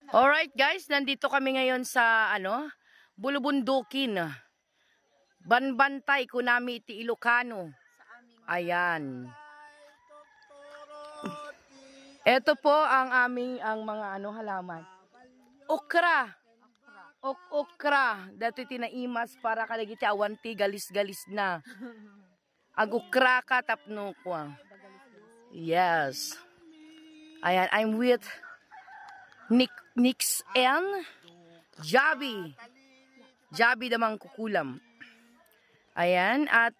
Alright guys, nandito kami ngayon sa Bulubundukin. Banbantay Kunami iti Ilocano. Ayan. Ito po ang aming mga halaman. Okra. Okra. Dati tinaimas para kalagiti awanti galis-galis na. Ag okra ka tapno ko. Yes. Ayan, I'm with Nix and Javi. Javi damang kukulam. Ayan, at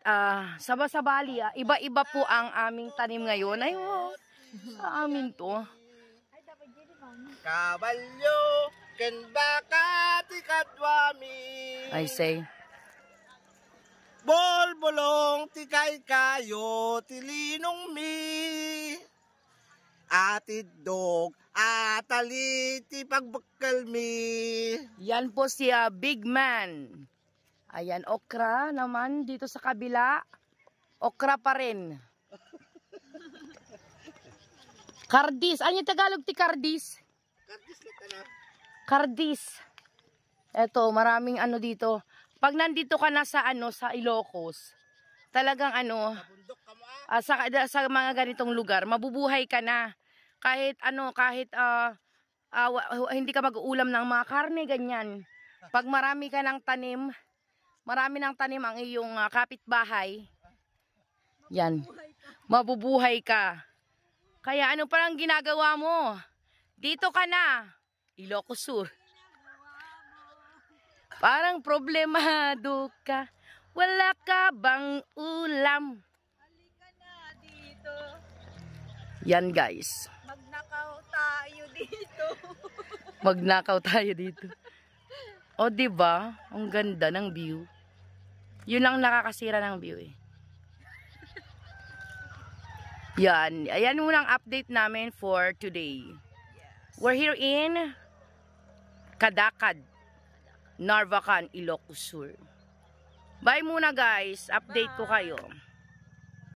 sabasabali, iba-iba po ang aming tanim ngayon. Ay, wow, sa amin to. Kabalyo, kenbaka, tikatwami. I say. Bolbolong, tikay kayo, tilinong mi. Atidog, ataliti pagbakal mi. Yan po si Big Man. Ayan, okra naman dito sa kabila. Okra pa rin. Kardis. Ano yung Tagalog ti kardis? Kardis kita na. Kardis. Eto, maraming dito. Pag nandito ka na sa sa Ilocos, talagang Bundok ka mo sa mga ganitong lugar, mabubuhay ka na. Kahit hindi ka mag-uulam ng mga karne, ganyan. Pag marami ka ng tanim, marami ng tanim ang iyong kapitbahay, yan, mabubuhay ka. Kaya ano parang ginagawa mo? Dito ka na, Ilocos Sur. Parang problemado ka, wala ka bang ulam? Halika na dito. Yan guys. Magnakaw tayo dito. Magnakaw tayo dito. O diba? Ang ganda ng view. Yun lang nakakasira ng view eh. Yan. Ayan muna ang update namin for today. We're here in Kadakad, Narvacan, Ilocos Sur. Bye muna guys. Update ko kayo.